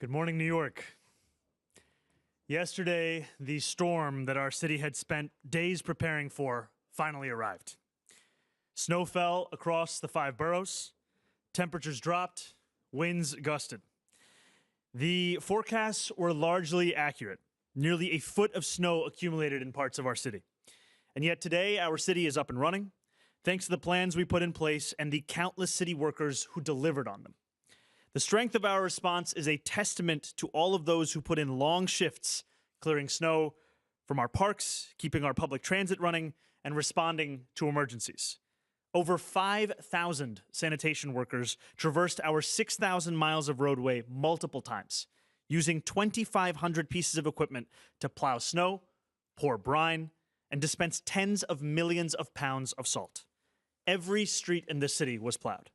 Good morning, New York. Yesterday, the storm that our city had spent days preparing for finally arrived. Snow fell across the 5 boroughs, temperatures dropped, winds gusted. The forecasts were largely accurate. Nearly a foot of snow accumulated in parts of our city. And yet today, our city is up and running, thanks to the plans we put in place and the countless city workers who delivered on them. The strength of our response is a testament to all of those who put in long shifts clearing snow from our parks, keeping our public transit running, and responding to emergencies. Over 5,000 sanitation workers traversed our 6,000 miles of roadway multiple times, using 2,500 pieces of equipment to plow snow, pour brine, and dispense tens of millions of pounds of salt. Every street in the city was plowed.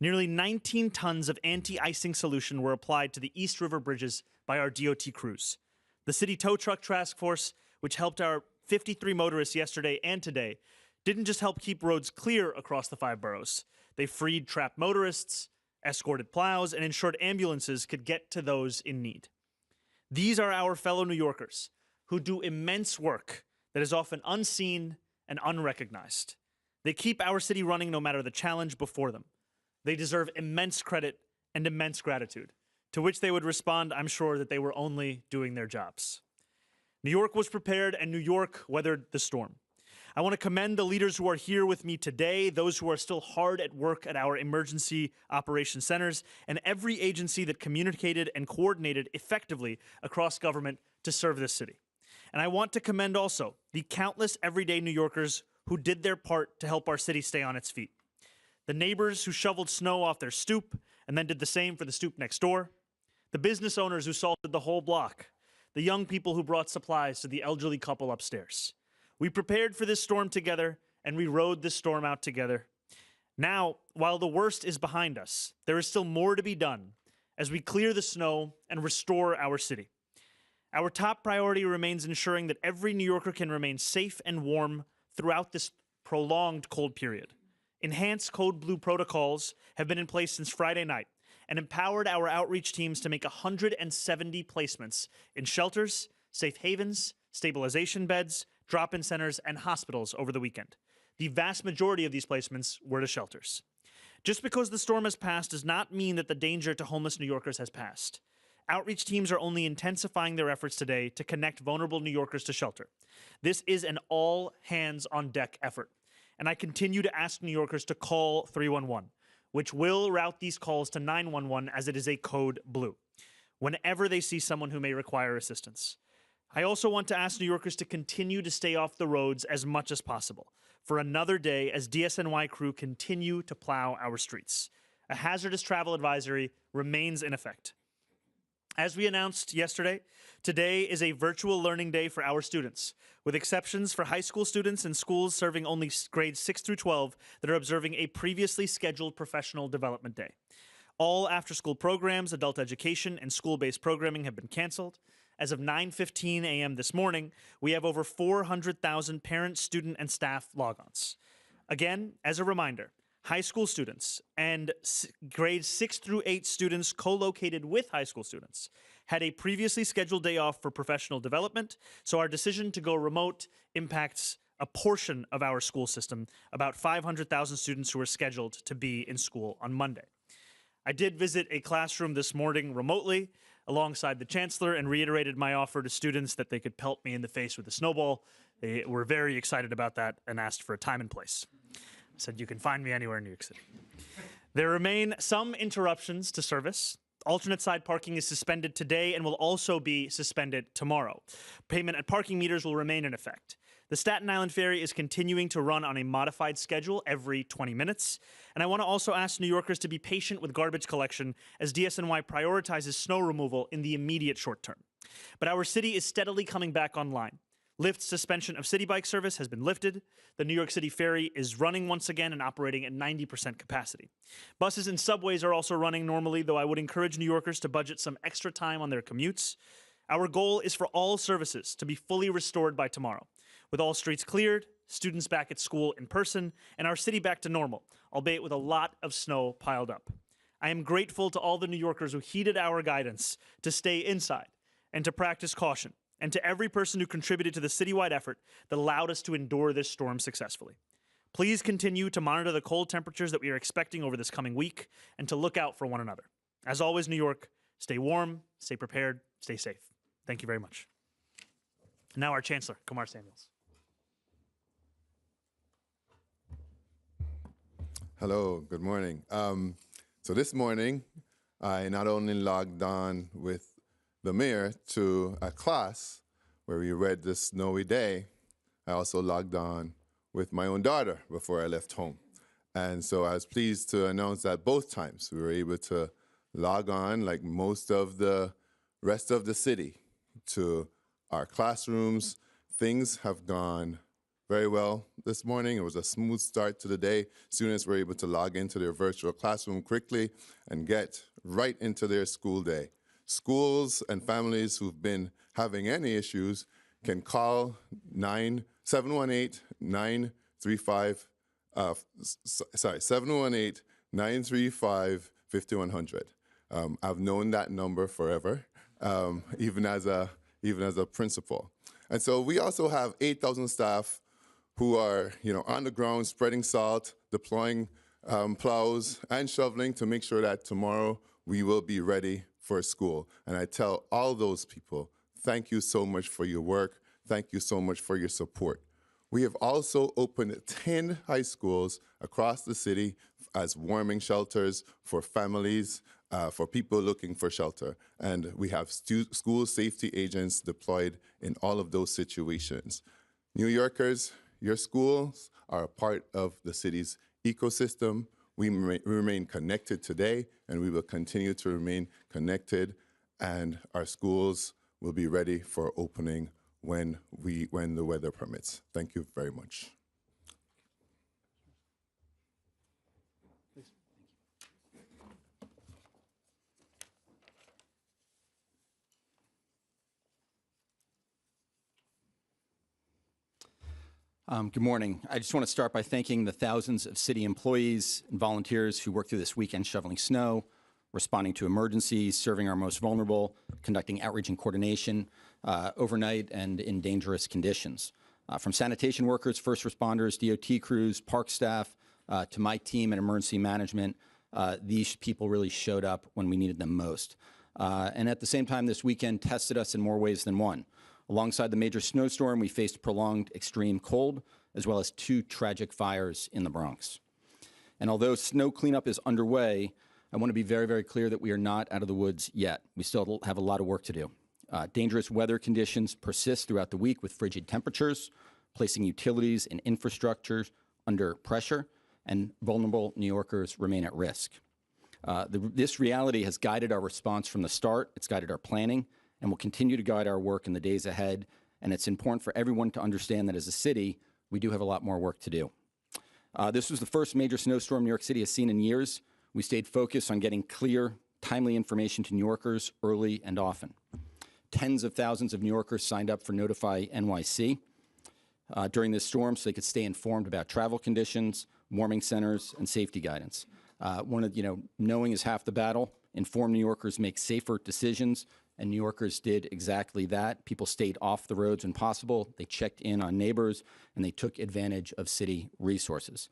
Nearly 19 tons of anti-icing solution were applied to the East River bridges by our DOT crews. The City Tow Truck Task Force, which helped our 53 motorists yesterday and today, didn't just help keep roads clear across the 5 boroughs. They freed trapped motorists, escorted plows, and ensured ambulances could get to those in need. These are our fellow New Yorkers who do immense work that is often unseen and unrecognized. They keep our city running no matter the challenge before them. They deserve immense credit and immense gratitude, to which they would respond, I'm sure, that they were only doing their jobs. New York was prepared, and New York weathered the storm. I want to commend the leaders who are here with me today, those who are still hard at work at our emergency operations centers, and every agency that communicated and coordinated effectively across government to serve this city. And I want to commend also the countless everyday New Yorkers who did their part to help our city stay on its feet. The neighbors who shoveled snow off their stoop and then did the same for the stoop next door. The business owners who salted the whole block. The young people who brought supplies to the elderly couple upstairs. We prepared for this storm together, and we rode this storm out together. Now, while the worst is behind us, there is still more to be done as we clear the snow and restore our city. Our top priority remains ensuring that every New Yorker can remain safe and warm throughout this prolonged cold period. Enhanced Code Blue protocols have been in place since Friday night and empowered our outreach teams to make 170 placements in shelters, safe havens, stabilization beds, drop-in centers, and hospitals over the weekend. The vast majority of these placements were to shelters. Just because the storm has passed does not mean that the danger to homeless New Yorkers has passed. Outreach teams are only intensifying their efforts today to connect vulnerable New Yorkers to shelter. This is an all-hands-on-deck effort. And I continue to ask New Yorkers to call 311, which will route these calls to 911 as it is a code blue, whenever they see someone who may require assistance. I also want to ask New Yorkers to continue to stay off the roads as much as possible for another day as DSNY crew continue to plow our streets. A hazardous travel advisory remains in effect. As we announced yesterday, today is a virtual learning day for our students, with exceptions for high school students and schools serving only grades 6 through 12 that are observing a previously scheduled professional development day. All after-school programs, adult education, and school-based programming have been canceled. As of 9:15 a.m. this morning, we have over 400,000 parents, student, and staff logons. Again, as a reminder, high school students and grades 6 through 8 students co-located with high school students had a previously scheduled day off for professional development, so our decision to go remote impacts a portion of our school system, about 500,000 students who are scheduled to be in school on Monday. I did visit a classroom this morning remotely alongside the chancellor and reiterated my offer to students that they could pelt me in the face with a snowball. They were very excited about that and asked for a time and place. I said, you can find me anywhere in New York City. There remain some interruptions to service. Alternate side parking is suspended today and will also be suspended tomorrow. Payment at parking meters will remain in effect. The Staten Island Ferry is continuing to run on a modified schedule every 20 minutes. And I want to also ask New Yorkers to be patient with garbage collection as DSNY prioritizes snow removal in the immediate short term. But our city is steadily coming back online. Lyft's suspension of city bike service has been lifted. The New York City Ferry is running once again and operating at 90% capacity. Buses and subways are also running normally, though I would encourage New Yorkers to budget some extra time on their commutes. Our goal is for all services to be fully restored by tomorrow, with all streets cleared, students back at school in person, and our city back to normal, albeit with a lot of snow piled up. I am grateful to all the New Yorkers who heeded our guidance to stay inside and to practice caution, and to every person who contributed to the citywide effort that allowed us to endure this storm successfully. Please continue to monitor the cold temperatures that we are expecting over this coming week and to look out for one another. As always, New York, stay warm, stay prepared, stay safe. Thank you very much. Now our Chancellor, Kumar Samuels. Hello, good morning. So this morning, I not only logged on with the mayor to a class where we read The Snowy Day, I also logged on with my own daughter before I left home. And so I was pleased to announce that both times we were able to log on, like most of the rest of the city, to our classrooms. Things have gone very well this morning. It was a smooth start to the day. Students were able to log into their virtual classroom quickly and get right into their school day. Schools and families who've been having any issues can call 718-935-5100. I've known that number forever, even as a principal. And so we also have 8,000 staff who are, on the ground spreading salt, deploying plows and shoveling to make sure that tomorrow we will be ready for school. And I tell all those people, thank you so much for your work. Thank you so much for your support. We have also opened 10 high schools across the city as warming shelters for families, for people looking for shelter. And we have school safety agents deployed in all of those situations. New Yorkers, your schools are a part of the city's ecosystem. We remain connected today, and we will continue to remain connected, and our schools will be ready for opening when the weather permits. Thank you very much. Good morning. I just want to start by thanking the thousands of city employees and volunteers who worked through this weekend shoveling snow, responding to emergencies, serving our most vulnerable, conducting outreach and coordination overnight and in dangerous conditions. From sanitation workers, first responders, DOT crews, park staff, to my team and emergency management, these people really showed up when we needed them most. And at the same time, this weekend tested us in more ways than one. Alongside the major snowstorm, we faced prolonged extreme cold, as well as 2 tragic fires in the Bronx. And although snow cleanup is underway, I want to be very, very clear that we are not out of the woods yet. We still have a lot of work to do. Dangerous weather conditions persist throughout the week with frigid temperatures, placing utilities and infrastructure under pressure, and vulnerable New Yorkers remain at risk. This reality has guided our response from the start. It's guided our planning, and will continue to guide our work in the days ahead. And it's important for everyone to understand that as a city, we do have a lot more work to do. This was the first major snowstorm New York City has seen in years. We stayed focused on getting clear, timely information to New Yorkers early and often. Tens of thousands of New Yorkers signed up for Notify NYC during this storm so they could stay informed about travel conditions, warming centers, and safety guidance. Knowing is half the battle. Informed New Yorkers make safer decisions, and New Yorkers did exactly that. People stayed off the roads when possible. They checked in on neighbors, and they took advantage of city resources.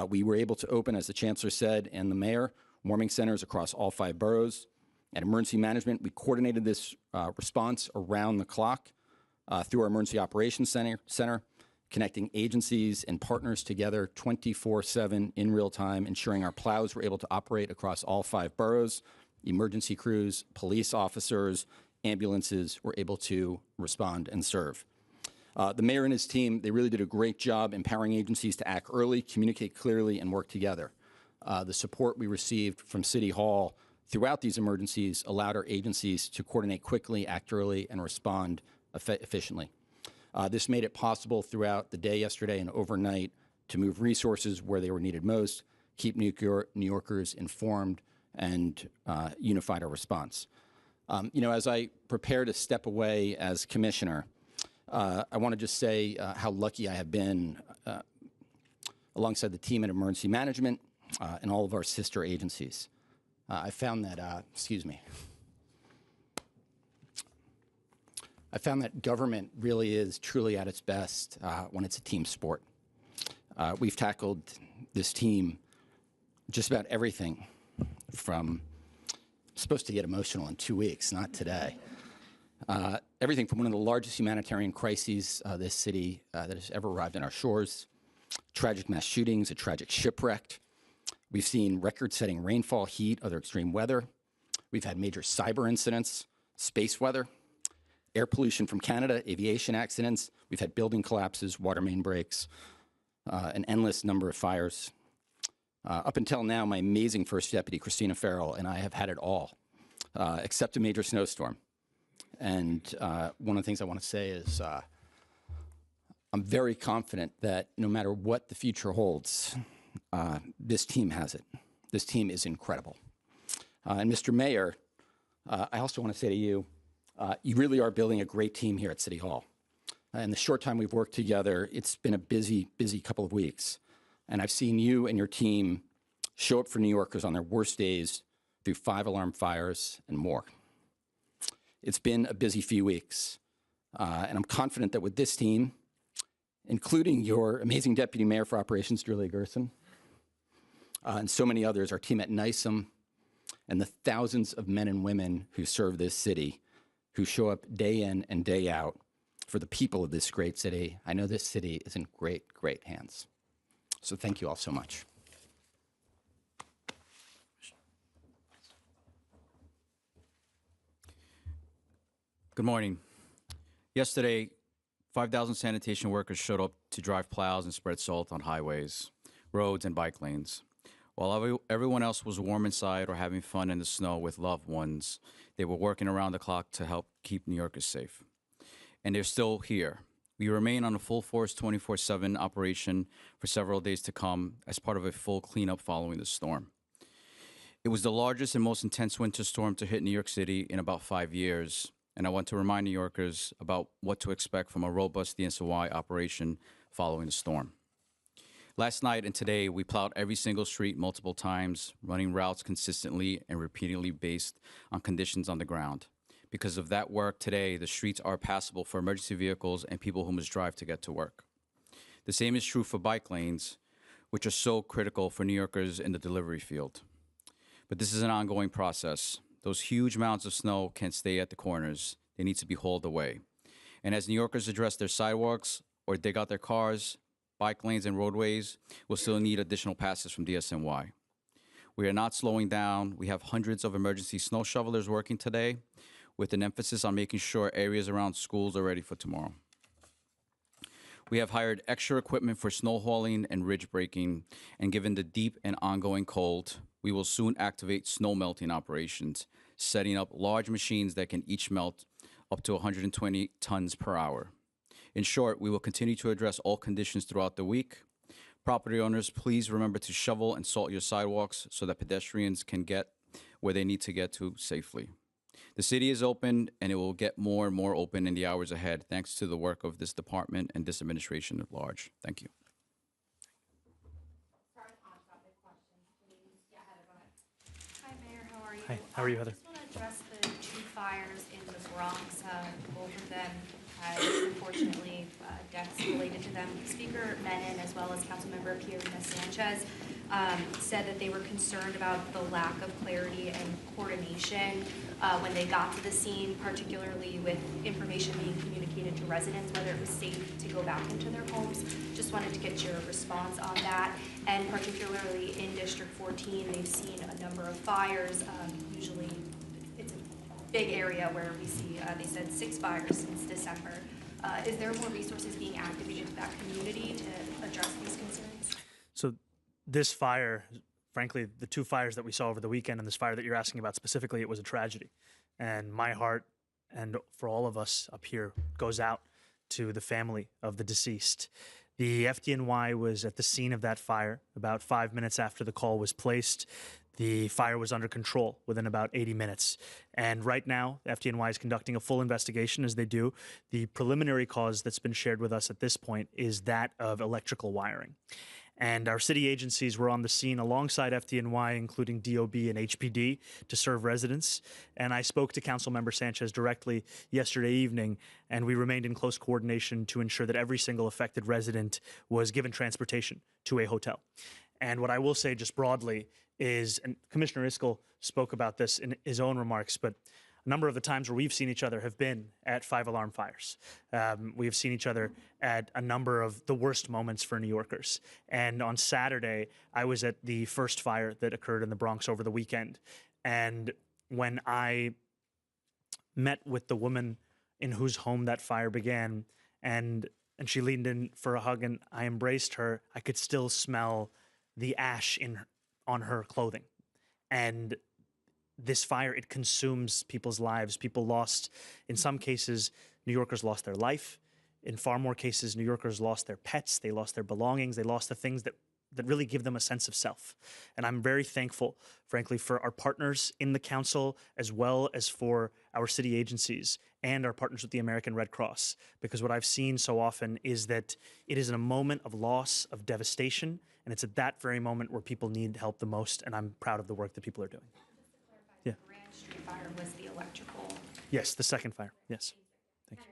We were able to open, as the Chancellor said, and the Mayor, warming centers across all 5 boroughs. At Emergency Management, we coordinated this response around the clock through our Emergency Operations Center, connecting agencies and partners together 24/7 in real time, ensuring our plows were able to operate across all 5 boroughs. Emergency crews, police officers, ambulances were able to respond and serve. The mayor and his team, they really did a great job empowering agencies to act early, communicate clearly, and work together. The support we received from City Hall throughout these emergencies allowed our agencies to coordinate quickly, act early, and respond efficiently. This made it possible throughout the day yesterday and overnight to move resources where they were needed most, keep New Yorkers informed, and unified our response. As I prepare to step away as commissioner, I want to just say how lucky I have been alongside the team at Emergency Management and all of our sister agencies. I found that, excuse me. I found that government really is truly at its best when it's a team sport. We've tackled this team just about everything from, supposed to get emotional in 2 weeks, not today. Everything from one of the largest humanitarian crises this city that has ever arrived on our shores, tragic mass shootings, a tragic shipwreck. We've seen record-setting rainfall, heat, other extreme weather. We've had major cyber incidents, space weather, air pollution from Canada, aviation accidents. We've had building collapses, water main breaks, an endless number of fires. Up until now, my amazing First Deputy, Christina Farrell, and I have had it all, except a major snowstorm. And one of the things I want to say is I'm very confident that no matter what the future holds, this team has it. This team is incredible. And Mr. Mayor, I also want to say to you, you really are building a great team here at City Hall. In the short time we've worked together, it's been a busy, busy couple of weeks. And I've seen you and your team show up for New Yorkers on their worst days through 5-alarm fires and more. It's been a busy few weeks. And I'm confident that with this team, including your amazing Deputy Mayor for Operations, Julia Gerson, and so many others, our team at NYC, and the thousands of men and women who serve this city, who show up day in and day out for the people of this great city, I know this city is in great, great hands. So thank you all so much. Good morning. Yesterday, 5,000 sanitation workers showed up to drive plows and spread salt on highways, roads, and bike lanes. While everyone else was warm inside or having fun in the snow with loved ones, they were working around the clock to help keep New Yorkers safe. And they're still here. We remain on a full force 24/7 operation for several days to come as part of a full cleanup following the storm. It was the largest and most intense winter storm to hit New York City in about 5 years, and I want to remind New Yorkers about what to expect from a robust DSNY operation following the storm. Last night and today, we plowed every single street multiple times, running routes consistently and repeatedly based on conditions on the ground. Because of that work today, the streets are passable for emergency vehicles and people who must drive to get to work. The same is true for bike lanes, which are so critical for New Yorkers in the delivery field. But this is an ongoing process. Those huge mounds of snow can't stay at the corners. They need to be hauled away. And as New Yorkers address their sidewalks or dig out their cars, bike lanes and roadways will still need additional passes from DSNY. We are not slowing down. We have hundreds of emergency snow shovelers working today with an emphasis on making sure areas around schools are ready for tomorrow. We have hired extra equipment for snow hauling and ridge breaking, and given the deep and ongoing cold, we will soon activate snow melting operations, setting up large machines that can each melt up to 120 tons per hour. In short, we will continue to address all conditions throughout the week. Property owners, please remember to shovel and salt your sidewalks so that pedestrians can get where they need to get to safely. The city is open, and it will get more and more open in the hours ahead, thanks to the work of this department and this administration at large. Thank you. Hi, Mayor. How are you? Hi, how are you, Heather? I just want to address the 2 fires in the Bronx. Both of them had, unfortunately, deaths related to them. Speaker Menon, as well as Councilmember Pierina Sanchez, said that they were concerned about the lack of clarity and coordination when they got to the scene, particularly with information being communicated to residents, whether it was safe to go back into their homes. Just wanted to get your response on that. And particularly in District 14, they've seen a number of fires. Usually it's a big area where we see, they said 6 fires since December. Is there more resources being activated to that community to address these concerns? So this fire, frankly, the 2 fires that we saw over the weekend and this fire that you're asking about specifically, it was a tragedy. And my heart, and for all of us up here, goes out to the family of the deceased. The FDNY was at the scene of that fire about 5 minutes after the call was placed. The fire was under control within about 80 minutes. And right now, the FDNY is conducting a full investigation, as they do. The preliminary cause that's been shared with us at this point is that of electrical wiring. And our city agencies were on the scene alongside FDNY, including DOB and HPD, to serve residents. And I spoke to Councilmember Sanchez directly yesterday evening, and we remained in close coordination to ensure that every single affected resident was given transportation to a hotel. And what I will say just broadly is, and Commissioner Iskell spoke about this in his own remarks, but a number of the times where we've seen each other have been at 5-alarm fires. We have seen each other at a number of the worst moments for New Yorkers. And on Saturday, I was at the first fire that occurred in the Bronx over the weekend. And when I met with the woman in whose home that fire began, and she leaned in for a hug, and I embraced her, I could still smell the ash on her clothing. And this fire, it consumes people's lives. People lost, in some cases, New Yorkers lost their life. In far more cases, New Yorkers lost their pets, they lost their belongings, they lost the things that really give them a sense of self. And I'm very thankful, frankly, for our partners in the council, as well as for our city agencies and our partners with the American Red Cross, because what I've seen so often is that it is in a moment of loss, of devastation, and it's at that very moment where people need help the most, and I'm proud of the work that people are doing. The Grand Street fire was the electrical. Yes, the second fire, yes. Thank you.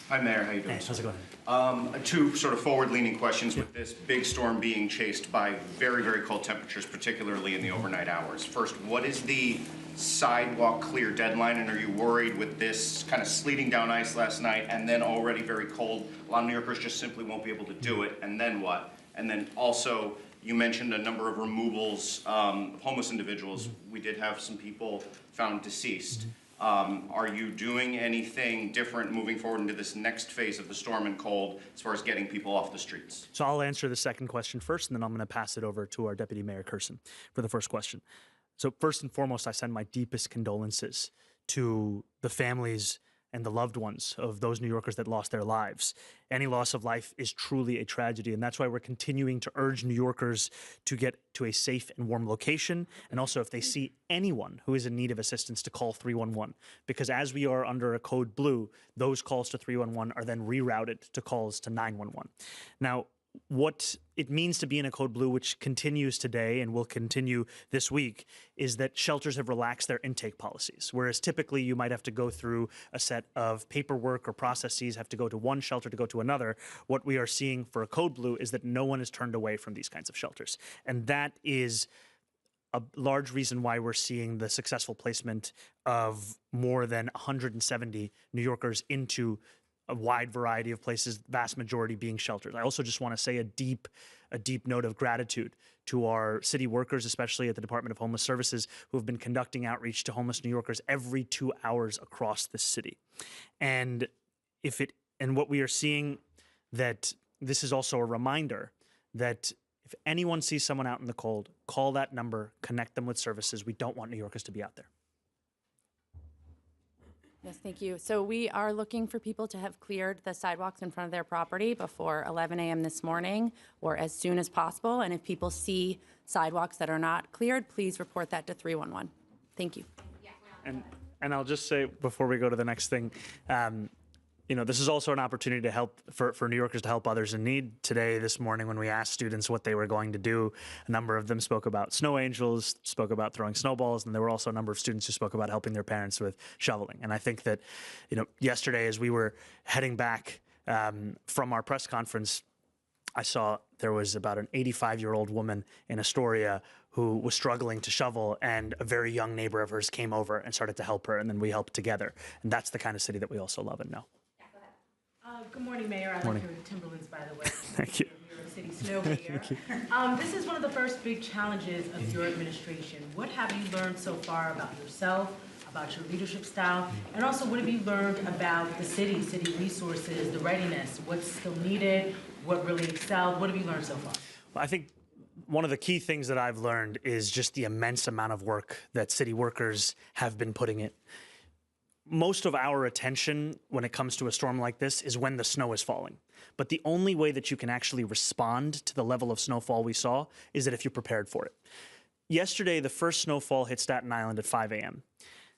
Hi, Mayor. How you doing? Hey, how's it going? Two sort of forward-leaning questions with this big storm being chased by very, very cold temperatures, particularly in the overnight hours. First, what is the sidewalk clear deadline, and are you worried with this kind of sleeting down ice last night and then already very cold, a lot of New Yorkers just simply won't be able to do it, and then what? And then also, you mentioned a number of removals of homeless individuals. We did have some people found deceased. Are you doing anything different moving forward into this next phase of the storm and cold as far as getting people off the streets? So I'll answer the second question first, and then I'm going to pass it over to our Deputy Mayor Curson for the first question. So first and foremost, I send my deepest condolences to the families and the loved ones of those New Yorkers that lost their lives. Any loss of life is truly a tragedy, and that's why we're continuing to urge New Yorkers to get to a safe and warm location, and also if they see anyone who is in need of assistance, to call 311, because as we are under a code blue, those calls to 311 are then rerouted to calls to 911. Now, what it means to be in a code blue, which continues today and will continue this week, is that shelters have relaxed their intake policies. Whereas typically you might have to go through a set of paperwork or processes, have to go to one shelter to go to another. What we are seeing for a code blue is that no one is turned away from these kinds of shelters. And that is a large reason why we're seeing the successful placement of more than 170 New Yorkers into a wide variety of places, vast majority being shelters. I also just want to say a deep note of gratitude to our city workers, especially at the Department of Homeless Services, who have been conducting outreach to homeless New Yorkers every 2 hours across the city. And what we are seeing, that this is also a reminder that if anyone sees someone out in the cold, call that number, connect them with services. We don't want New Yorkers to be out there. Yes, thank you. So we are looking for people to have cleared the sidewalks in front of their property before 11 a.m. this morning or as soon as possible. And if people see sidewalks that are not cleared, please report that to 311. Thank you. And I'll just say before we go to the next thing, this is also an opportunity to help for New Yorkers to help others in need. Today, this morning, when we asked students what they were going to do, a number of them spoke about snow angels, spoke about throwing snowballs, and there were also a number of students who spoke about helping their parents with shoveling. And I think that, yesterday as we were heading back from our press conference, I saw there was about an 85-year-old woman in Astoria who was struggling to shovel, and a very young neighbor of hers came over and started to help her, and then we helped together. And that's the kind of city that we also love and know. Good morning, Mayor. I like your Timberlands, by the way. Thank you. New York City snow here. This is one of the first big challenges of your administration. What have you learned so far about yourself, about your leadership style, and also what have you learned about the city resources, the readiness, what's still needed, what really excelled? What have you learned so far? Well, I think one of the key things that I've learned is just the immense amount of work that city workers have been putting in. Most of our attention when it comes to a storm like this is when the snow is falling. But the only way that you can actually respond to the level of snowfall we saw is that if you're prepared for it. Yesterday, the first snowfall hit Staten Island at 5 a.m.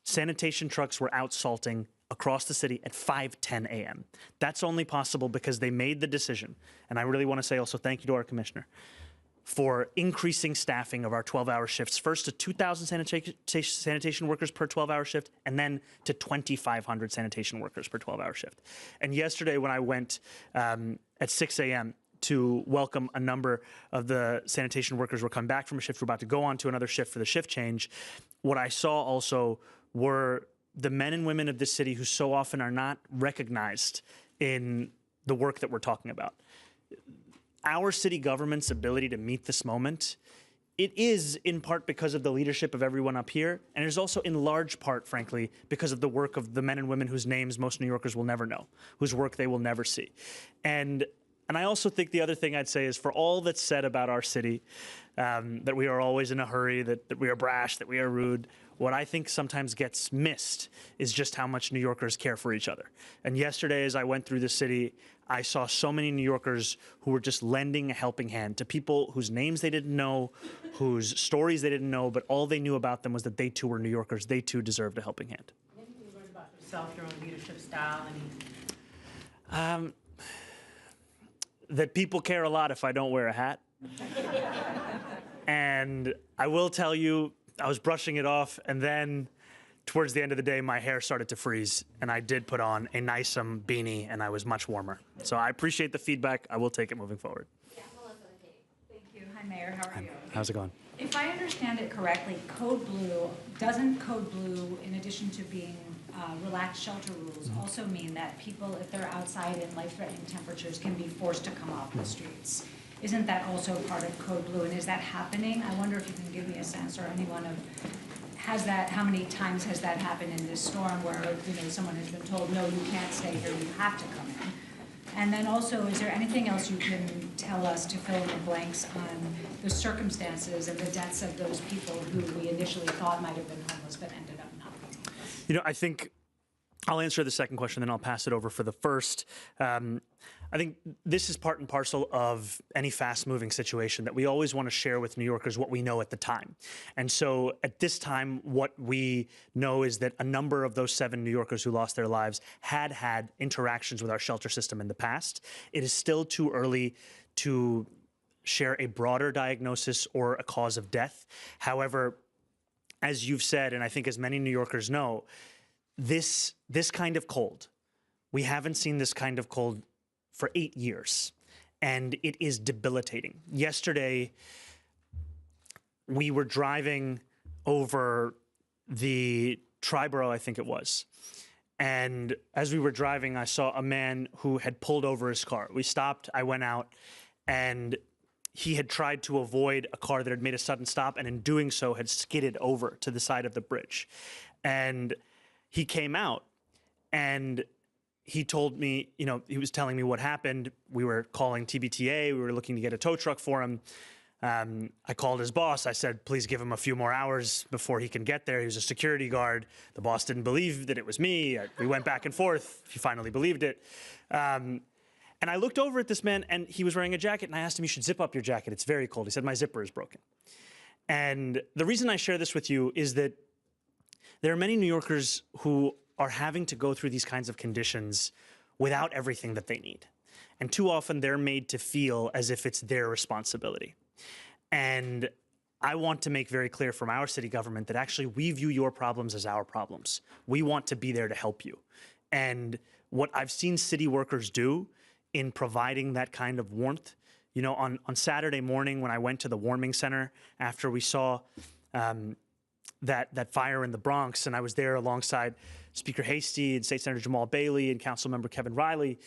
Sanitation trucks were out salting across the city at 5:10 a.m. That's only possible because they made the decision. And I really want to say also thank you to our commissioner. for increasing staffing of our 12-hour shifts, first to 2,000 sanitation workers per 12-hour shift, and then to 2,500 sanitation workers per 12-hour shift. And yesterday when I went at 6 a.m. to welcome a number of the sanitation workers who were coming back from a shift, we're about to go on to another shift for the shift change, what I saw also were the men and women of this city who so often are not recognized in the work that we're talking about. Our city government's ability to meet this moment, it is in part because of the leadership of everyone up here, and it is also in large part, frankly, because of the work of the men and women whose names most New Yorkers will never know, whose work they will never see. And I also think the other thing I'd say is, for all that's said about our city, that we are always in a hurry, that we are brash, that we are rude, what I think sometimes gets missed is just how much New Yorkers care for each other. And yesterday, as I went through the city, I saw so many New Yorkers who were just lending a helping hand to people whose names they didn't know, whose stories they didn't know, but all they knew about them was that they too were New Yorkers. They too deserved a helping hand. Anything you learned about yourself, your own leadership style? That people care a lot if I don't wear a hat. And I will tell you, I was brushing it off, and then towards the end of the day, my hair started to freeze, and I did put on a nice beanie, and I was much warmer. So I appreciate the feedback. I will take it moving forward. Yeah, Melissa, thank you. Hi, Mayor. How are you? How's it going? If I understand it correctly, doesn't Code Blue, in addition to being relaxed shelter rules, also mean that people, if they're outside in life-threatening temperatures, can be forced to come off the streets? Isn't that also part of Code Blue, and is that happening? I wonder if you can give me a sense, or anyone of, how many times has that happened in this storm where, someone has been told, no, you can't stay here, you have to come in? And then also, is there anything else you can tell us to fill in the blanks on the circumstances and the deaths of those people who we initially thought might have been homeless but ended up not being homeless? I think I'll answer the second question, then I'll pass it over for the first. I think this is part and parcel of any fast-moving situation, that we always want to share with New Yorkers what we know at the time. And so at this time, what we know is that a number of those 7 New Yorkers who lost their lives had interactions with our shelter system in the past. It is still too early to share a broader diagnosis or a cause of death. However, as you've said, and I think as many New Yorkers know, this kind of cold, we haven't seen this kind of cold for 8 years, and it is debilitating. Yesterday, we were driving over the Triborough, I think it was, and as we were driving, I saw a man who had pulled over his car. We stopped, I went out, and he had tried to avoid a car that had made a sudden stop, and in doing so had skidded over to the side of the bridge. And he came out, and he told me, he was telling me what happened. We were calling TBTA. We were looking to get a tow truck for him. I called his boss. I said, please give him a few more hours before he can get there. He was a security guard. The boss didn't believe that it was me. We went back and forth. He finally believed it. And I looked over at this man, and he was wearing a jacket, and I asked him, you should zip up your jacket. It's very cold. He said, my zipper is broken. And the reason I share this with you is that there are many New Yorkers who are having to go through these kinds of conditions without everything that they need. And too often they're made to feel as if it's their responsibility. And I want to make very clear from our city government that actually we view your problems as our problems. We want to be there to help you. And what I've seen city workers do in providing that kind of warmth, on Saturday morning when I went to the warming center after we saw that fire in the Bronx, and I was there alongside Speaker Hastie and State Senator Jamal Bailey and Councilmember Kevin Riley,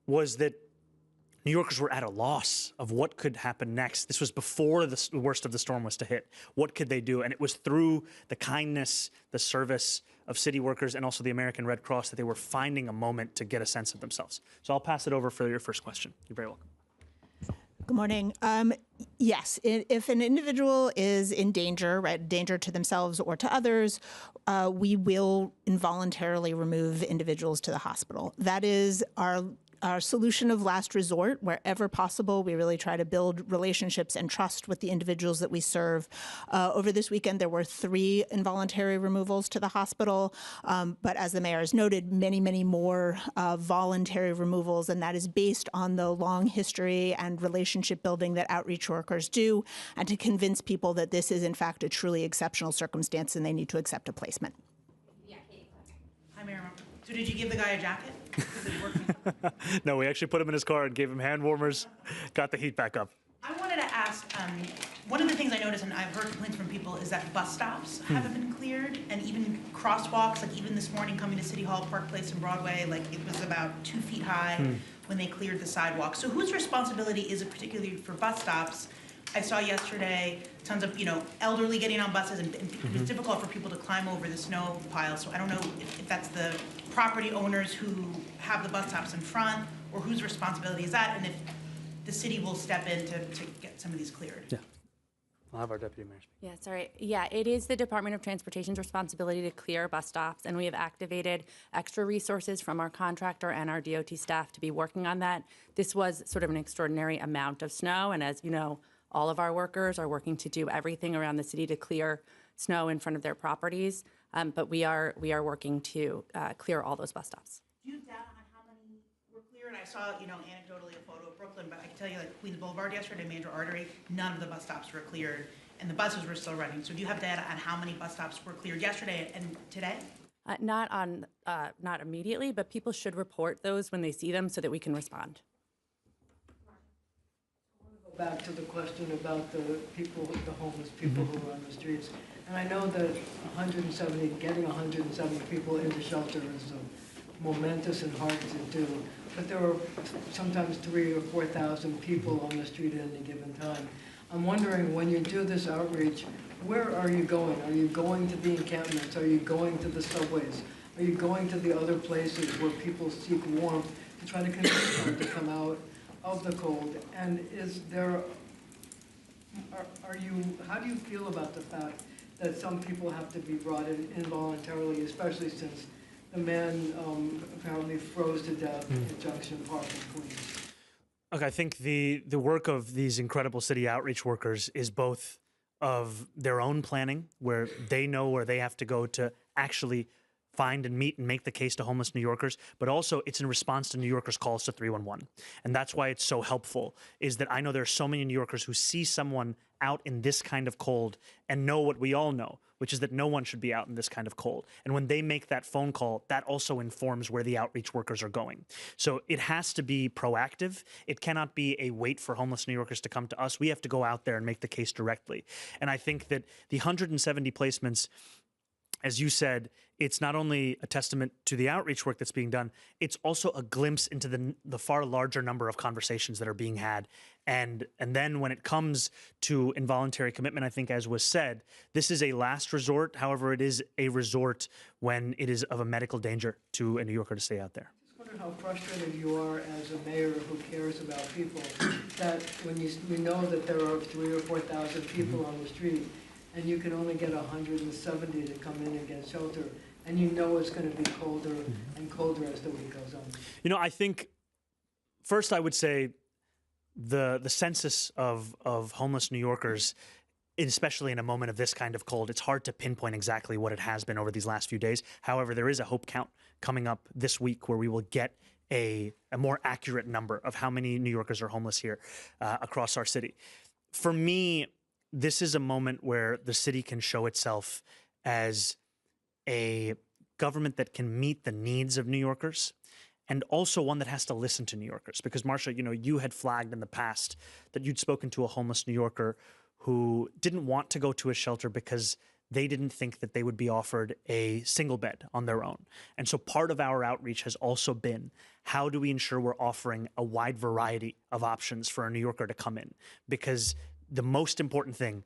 was that New Yorkers were at a loss of what could happen next. This was before the worst of the storm was to hit. What could they do? And it was through the kindness, the service of city workers and also the American Red Cross that they were finding a moment to get a sense of themselves. So I'll pass it over for your first question. You're very welcome. Good morning. Yes, if an individual is in danger, right, danger to themselves or to others, we will involuntarily remove individuals to the hospital. That is our our solution of last resort. Wherever possible, we really try to build relationships and trust with the individuals that we serve. Over this weekend, there were 3 involuntary removals to the hospital, but as the mayor has noted, many, many more voluntary removals, and that is based on the long history and relationship building that outreach workers do, and to convince people that this is, in fact, a truly exceptional circumstance and they need to accept a placement. Hi, Mayor. So did you give the guy a jacket? Is it working? No, we actually put him in his car and gave him hand warmers, got the heat back up. I wanted to ask, one of the things I noticed, and I've heard complaints from people, is that bus stops haven't been cleared, and even crosswalks, like even this morning coming to City Hall, Park Place, and Broadway, like it was about 2 feet high when they cleared the sidewalk. So whose responsibility is it particularly for bus stops? I saw yesterday tons of, elderly getting on buses, and it was difficult for people to climb over the snow pile. So I don't know if that's the property owners who have the bus stops in front, or whose responsibility is that, and if the city will step in to get some of these cleared. Yeah. I'll have our deputy mayor speak. Yeah, sorry. Yeah, it is the Department of Transportation's responsibility to clear bus stops, and we have activated extra resources from our contractor and our DOT staff to be working on that. This was sort of an extraordinary amount of snow, and as you know, all of our workers are working to do everything around the city to clear snow in front of their properties, but we are working to clear all those bus stops. Do you have data on how many were cleared? I saw, anecdotally a photo of Brooklyn, but I can tell you, like Queens Boulevard yesterday, major artery, none of the bus stops were cleared, and the buses were still running. So do you have data on how many bus stops were cleared yesterday and today? Not immediately, but people should report those when they see them so that we can respond. Back to the question about the people, the homeless people who are on the streets. And I know that getting 170 people into shelter is momentous and hard to do, but there are sometimes 3,000 or 4,000 people on the street at any given time. I'm wondering, when you do this outreach, where are you going? Are you going to the encampments? Are you going to the subways? Are you going to the other places where people seek warmth to try to convince them to come out of the cold? And is there, how do you feel about the fact that some people have to be brought in involuntarily, especially since the man apparently froze to death at Junction Park in Queens? Look, I think the work of these incredible city outreach workers is both of their own planning, where they know where they have to go to actually find and meet and make the case to homeless New Yorkers, but also it's in response to New Yorkers' calls to 311. And that's why it's so helpful, is that I know there are so many New Yorkers who see someone out in this kind of cold and know what we all know, which is that no one should be out in this kind of cold. And when they make that phone call, that also informs where the outreach workers are going. So it has to be proactive. It cannot be a wait for homeless New Yorkers to come to us. We have to go out there and make the case directly. And I think that the 170 placements, as you said, it's not only a testament to the outreach work that's being done, it's also a glimpse into the far larger number of conversations that are being had. And then when it comes to involuntary commitment, I think, as was said, this is a last resort. However, it is a resort when it is of a medical danger to a New Yorker to stay out there. I just wonder how frustrated you are as a mayor who cares about people, that when we know that there are 3,000 or 4,000 people on the street, and you can only get 170 to come in and get shelter, and you know it's going to be colder and colder as the week goes on. I think first I would say the census of homeless New Yorkers, especially in a moment of this kind of cold, it's hard to pinpoint exactly what it has been over these last few days. However, there is a hope count coming up this week where we will get a more accurate number of how many New Yorkers are homeless here across our city. For me, this is a moment where the city can show itself as a government that can meet the needs of New Yorkers, and also one that has to listen to New Yorkers. Because, Marcia, you had flagged in the past that you'd spoken to a homeless New Yorker who didn't want to go to a shelter because they didn't think that they would be offered a single bed on their own. And so part of our outreach has also been, how do we ensure we're offering a wide variety of options for a New Yorker to come in? Because the most important thing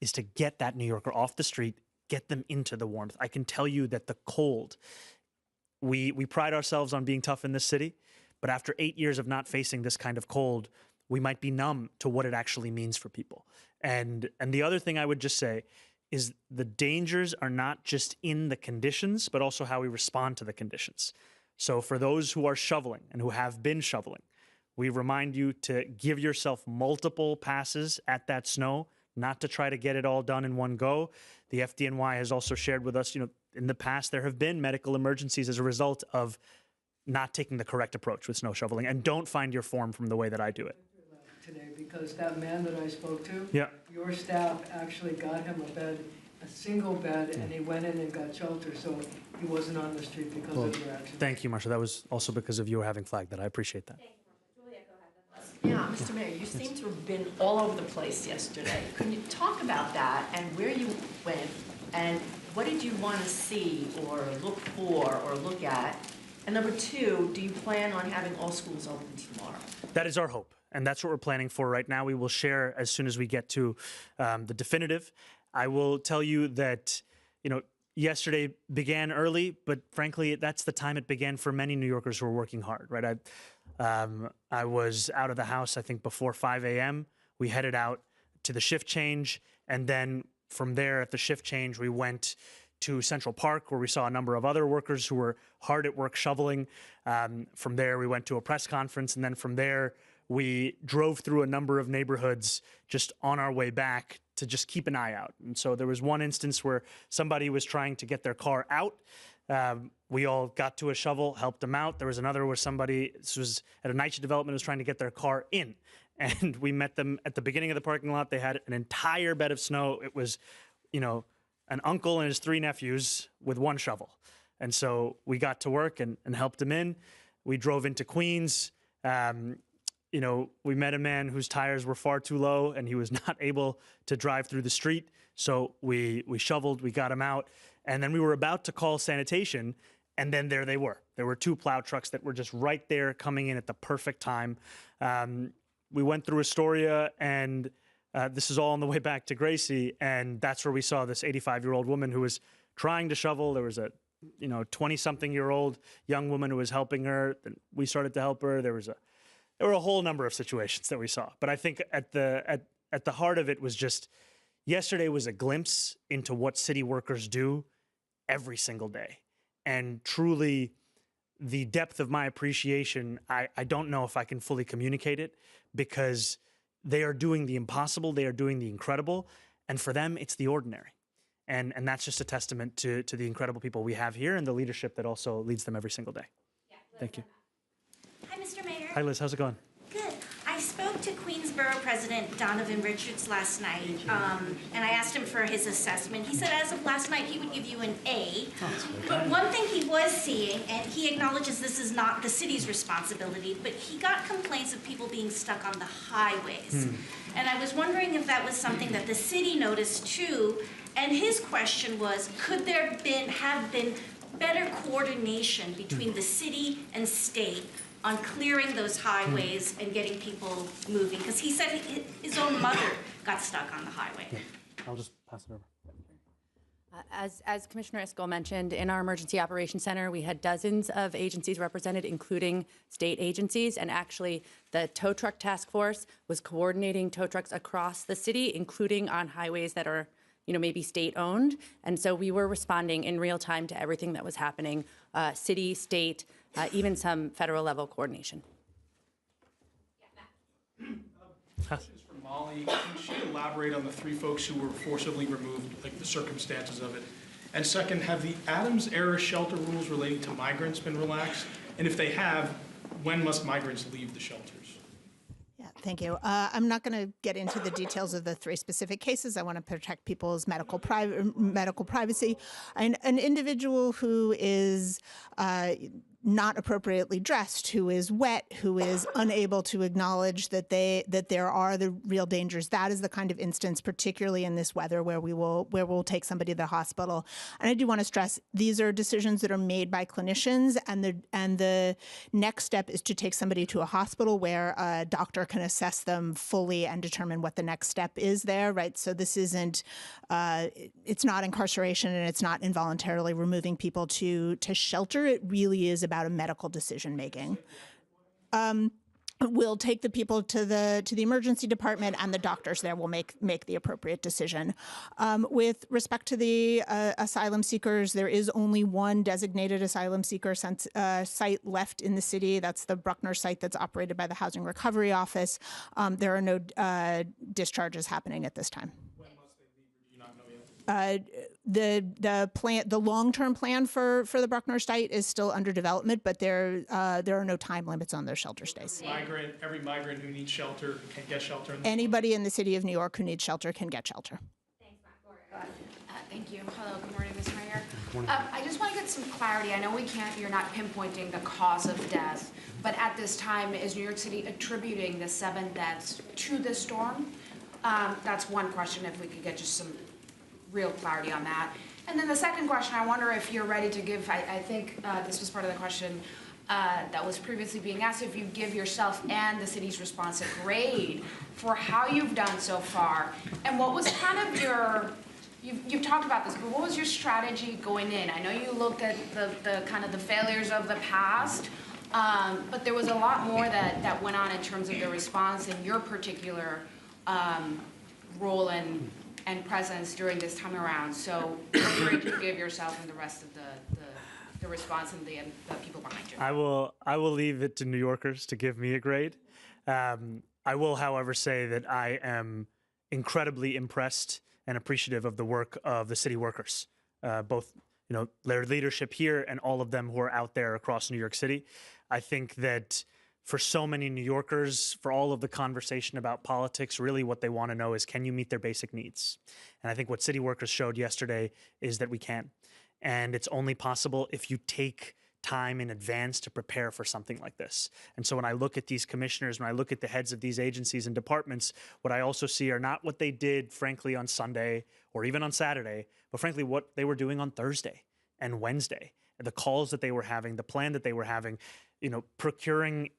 is to get that New Yorker off the street, get them into the warmth. I can tell you that the cold, we pride ourselves on being tough in this city, but after 8 years of not facing this kind of cold, we might be numb to what it actually means for people. And the other thing I would just say is the dangers are not just in the conditions, but also how we respond to the conditions. So for those who are shoveling and who have been shoveling, we remind you to give yourself multiple passes at that snow, not to try to get it all done in one go. The FDNY has also shared with us, in the past, there have been medical emergencies as a result of not taking the correct approach with snow shoveling. And don't find your form from the way that I do it. Today, because that man that I spoke to, Yeah. your staff actually got him a single bed, and he went in and got shelter, so he wasn't on the street because of your accident. Thank you, Marsha. That was also because of you having flagged that. I appreciate that. Yeah, Mr. Mayor, you seem to have been all over the place yesterday. Can you talk about that and where you went and what did you want to see or look for or look at? And number two, do you plan on having all schools open tomorrow? That is our hope, and that's what we're planning for right now. We will share as soon as we get to the definitive. I will tell you that, yesterday began early, but frankly, that's the time it began for many New Yorkers who are working hard, right? I was out of the house, I think, before 5 a.m. We headed out to the shift change, and then from there at the shift change, we went to Central Park, where we saw a number of other workers who were hard at work shoveling. From there, we went to a press conference, and then from there, we drove through a number of neighborhoods just on our way back to just keep an eye out. And so there was one instance where somebody was trying to get their car out. We all got to a shovel, helped them out. There was another where somebody, this was at a NYC development, was trying to get their car in. And we met them at the beginning of the parking lot. They had an entire bed of snow. It was, an uncle and his 3 nephews with 1 shovel. And so we got to work and helped him in. We drove into Queens. We met a man whose tires were far too low and he was not able to drive through the street. So we shoveled, we got him out. And then we were about to call sanitation, and then there they were. There were 2 plow trucks that were just right there coming in at the perfect time. We went through Astoria, and this is all on the way back to Gracie, and that's where we saw this 85-year-old woman who was trying to shovel. There was a 20-something-year-old young woman who was helping her. Then we started to help her. There were a whole number of situations that we saw. But I think at the heart of it was just, yesterday was a glimpse into what city workers do every single day. And truly, the depth of my appreciation, I don't know if I can fully communicate it, because they are doing the impossible, they are doing the incredible, and for them, it's the ordinary. And that's just a testament to the incredible people we have here and the leadership that also leads them every single day. Thank you. Hi, Mr. Mayor. Hi, Liz. How's it going? Good. I spoke to Queensborough President Donovan Richards last night, and I asked him for his assessment. He said as of last night, he would give you an A. But one thing he was seeing, and he acknowledges this is not the city's responsibility, but he got complaints of people being stuck on the highways. And I was wondering if that was something that the city noticed too. And his question was, could there have been better coordination between the city and state on clearing those highways and getting people moving? Because he said his own mother got stuck on the highway. Yeah. I'll just pass it over. As Commissioner Iscol mentioned, in our Emergency Operations Center, we had dozens of agencies represented, including state agencies, and actually the tow truck task force was coordinating tow trucks across the city, including on highways that are maybe state-owned. And so we were responding in real time to everything that was happening, city, state, even some federal-level coordination. Questions for Molly. Can she elaborate on the 3 folks who were forcibly removed, like the circumstances of it? And second, have the Adams-era shelter rules relating to migrants been relaxed? And if they have, when must migrants leave the shelters? Yeah, thank you. I'm not going to get into the details of the 3 specific cases. I want to protect people's medical privacy. An individual who is not appropriately dressed, who is wet, who is unable to acknowledge that there are the real dangers. That is the kind of instance, particularly in this weather, where we'll take somebody to the hospital. And I do want to stress, these are decisions that are made by clinicians, and the next step is to take somebody to a hospital where a doctor can assess them fully and determine what the next step is there, right? So this isn't, it's not incarceration, and it's not involuntarily removing people to shelter. It really is about a medical decision making. we'll take the people to the emergency department, and the doctors there will make the appropriate decision. With respect to the asylum seekers, there is only one designated asylum seeker site left in the city. That's the Bruckner site that's operated by the Housing Recovery Office. There are no discharges happening at this time. When must they leave, or do you not know yet? The long-term plan for the Bruckner site is still under development, but there are no time limits on their shelter stays. Every migrant who needs shelter can get shelter. Anybody in the city of New York who needs shelter can get shelter. Thank you. Hello, good morning, Mr. Mayor. I just want to get some clarity. I know you're not pinpointing the cause of death, but at this time, is New York City attributing the 7 deaths to the storm? That's one question, if we could get just some real clarity on that. And then the second question, I wonder if you're ready to give, I think this was part of the question that was previously being asked, if you give yourself and the city's response a grade for how you've done so far, and what was kind of your, you've talked about this, but what was your strategy going in? I know you looked at the kind of the failures of the past, but there was a lot more that went on in terms of the response and your particular role and presence during this time around. So what grade you give yourself and the rest of the response and the people behind you? I will leave it to New Yorkers to give me a grade. I will, however, say that I am incredibly impressed and appreciative of the work of the city workers, both their leadership here and all of them who are out there across New York City. I think that for so many New Yorkers, for all of the conversation about politics, really what they want to know is, can you meet their basic needs? And I think what city workers showed yesterday is that we can. And it's only possible if you take time in advance to prepare for something like this. And so when I look at these commissioners, when I look at the heads of these agencies and departments, what I also see are not what they did, frankly, on Sunday or even on Saturday, but frankly, what they were doing on Thursday and Wednesday, the calls that they were having, the plan that they were having, procuring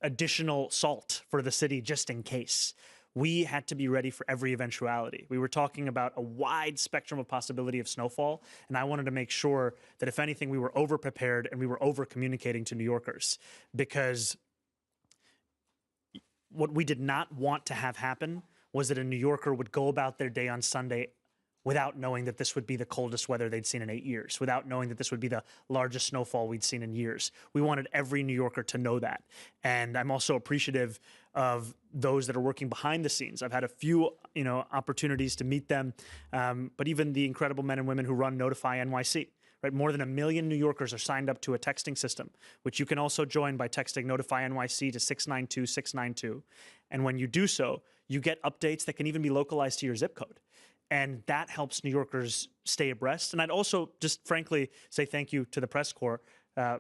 additional salt for the city just in case. We had to be ready for every eventuality. We were talking about a wide spectrum of possibility of snowfall, and I wanted to make sure that if anything, we were over-prepared and we were over-communicating to New Yorkers, because what we did not want to have happen was that a New Yorker would go about their day on Sunday without knowing that this would be the coldest weather they'd seen in 8 years, without knowing that this would be the largest snowfall we'd seen in years. We wanted every New Yorker to know that. And I'm also appreciative of those that are working behind the scenes. I've had a few, opportunities to meet them, but even the incredible men and women who run Notify NYC. Right, more than 1 million New Yorkers are signed up to a texting system, which you can also join by texting Notify NYC to 692-692. And when you do so, you get updates that can even be localized to your zip code. And that helps New Yorkers stay abreast. And I'd also just frankly say thank you to the press corps,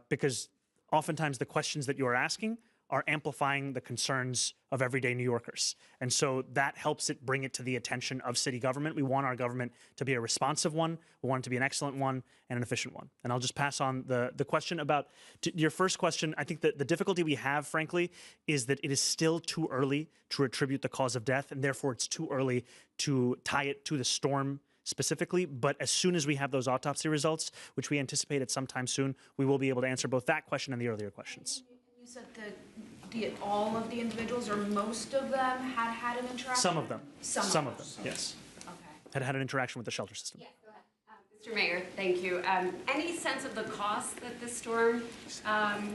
because oftentimes the questions that you're asking are amplifying the concerns of everyday New Yorkers. And so that helps it bring it to the attention of city government. We want our government to be a responsive one. We want it to be an excellent one and an efficient one. And I'll just pass on the question about your first question. I think that the difficulty we have, frankly, is that it is still too early to attribute the cause of death, and therefore it's too early to tie it to the storm specifically. But as soon as we have those autopsy results, which we anticipate at some time soon, we will be able to answer both that question and the earlier questions. You said that all of the individuals, or most of them, had an interaction? Some of them. Some of them, yes. Okay. Had an interaction with the shelter system. Yes, go ahead. Mr. Mayor, thank you. Any sense of the cost that this storm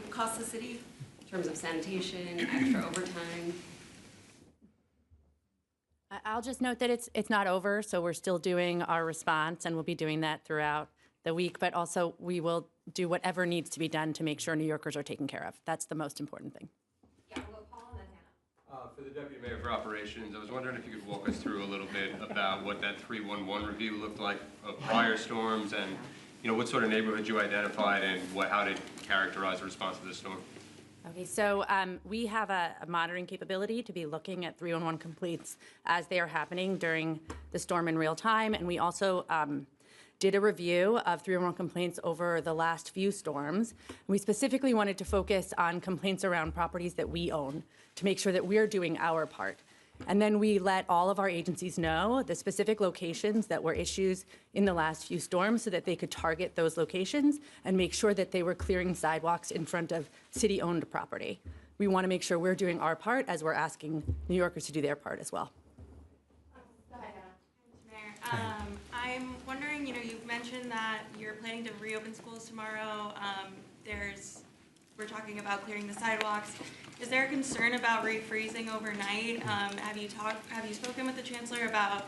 cost the city in terms of sanitation, extra overtime? I'll just note that it's not over, so we're still doing our response, and we'll be doing that throughout the week, but also we will do whatever needs to be done to make sure New Yorkers are taken care of. That's the most important thing. Yeah, well, Paul and then Hannah. For the Deputy Mayor for Operations, I was wondering if you could walk us through a little bit about what that 311 review looked like of prior storms, and what sort of neighborhoods you identified, and how to characterize the response to this storm. Okay, so we have a monitoring capability to be looking at 311 complaints as they are happening during the storm in real time, and we also did a review of 311 complaints over the last few storms. We specifically wanted to focus on complaints around properties that we own to make sure that we're doing our part. And then we let all of our agencies know the specific locations that were issues in the last few storms so that they could target those locations and make sure that they were clearing sidewalks in front of city-owned property. we want to make sure we're doing our part as we're asking New Yorkers to do their part as well. I'm wondering, you've mentioned that you're planning to reopen schools tomorrow. We're talking about clearing the sidewalks. Is there a concern about refreezing overnight? Have you spoken with the chancellor about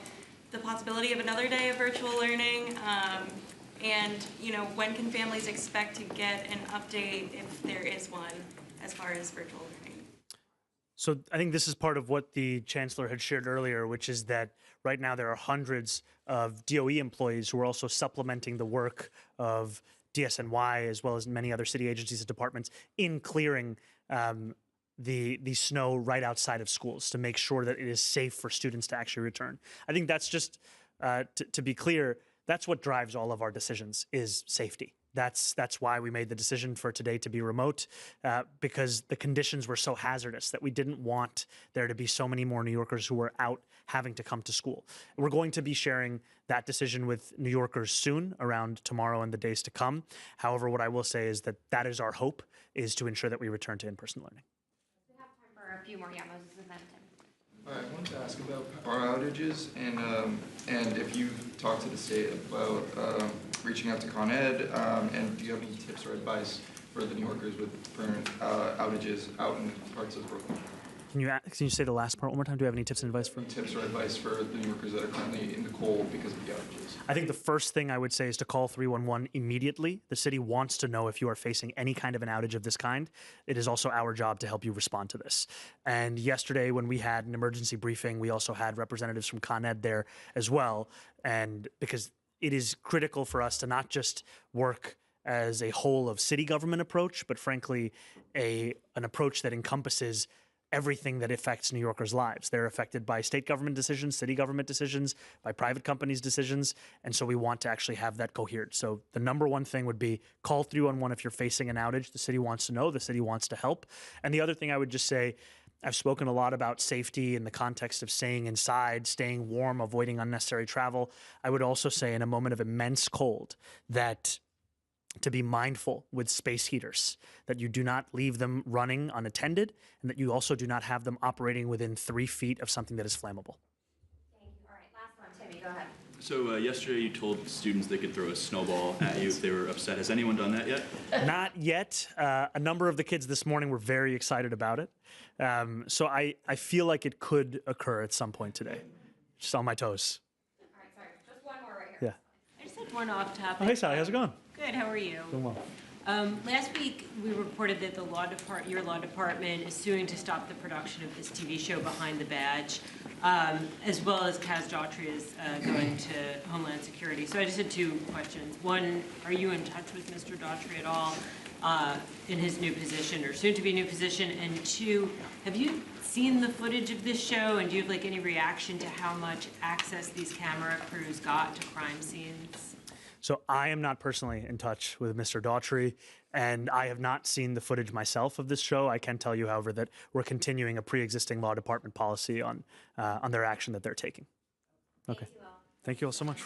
the possibility of another day of virtual learning? And when can families expect to get an update if there is one as far as virtual learning? So I think this is part of what the chancellor had shared earlier, which is that right now there are hundreds of DOE employees who are also supplementing the work of DSNY as well as many other city agencies and departments in clearing the snow right outside of schools to make sure that it is safe for students to actually return. I think that's just, to be clear, that's what drives all of our decisions is safety. That's why we made the decision for today to be remote, because the conditions were so hazardous that we didn't want there to be so many more New Yorkers who were out having to come to school. We're going to be sharing that decision with New Yorkers soon, around tomorrow and the days to come. However, what I will say is that that is our hope, is to ensure that we return to in-person learning. We have time for a few more. Yeah, Moses and then Tim. I wanted to ask about power outages and if you've talked to the state about reaching out to Con Ed, and do you have any tips or advice for the New Yorkers with current outages out in parts of Brooklyn? Can you say the last part one more time? Do you have any tips and advice for me? Tips or advice for the New Yorkers that are currently in the cold because of the outages? I think the first thing I would say is to call 311 immediately. The city wants to know if you are facing any kind of an outage of this kind. It is also our job to help you respond to this. And yesterday when we had an emergency briefing, we also had representatives from Con Ed there as well. And because it is critical for us to not just work as a whole of city government approach, but frankly, an approach that encompasses everything that affects New Yorkers' lives. They're affected by state government decisions, city government decisions, by private companies' decisions, and so we want to actually have that cohered. So the number one thing would be call 311 if you're facing an outage. The city wants to know, the city wants to help. And the other thing I would just say, I've spoken a lot about safety in the context of staying inside, staying warm, avoiding unnecessary travel. I would also say in a moment of immense cold that to be mindful with space heaters, that you do not leave them running unattended, and that you also do not have them operating within 3 feet of something that is flammable. Thank you. All right, last one, Timmy, go ahead. So yesterday you told students they could throw a snowball at you if they were upset. Has anyone done that yet? Not yet. A number of the kids this morning were very excited about it. So I feel like it could occur at some point today. Just on my toes. All right, sorry, just one more right here. Yeah. I just had one off topic. Oh, hey, Sally, how's it going? Good, how are you? Doing well. Last week, we reported that your law department is suing to stop the production of this TV show Behind the Badge, as well as Kaz Daughtry is going to Homeland Security. So I just had two questions. One, are you in touch with Mr. Daughtry at all in his new position or soon to be new position? And two, have you seen the footage of this show, and do you have any reaction to how much access these camera crews got to crime scenes? So I am not personally in touch with Mr. Daughtry, and I have not seen the footage myself of this show. I can tell you, however, that we're continuing a pre-existing law department policy on their action that they're taking. Okay. Thank you all so much.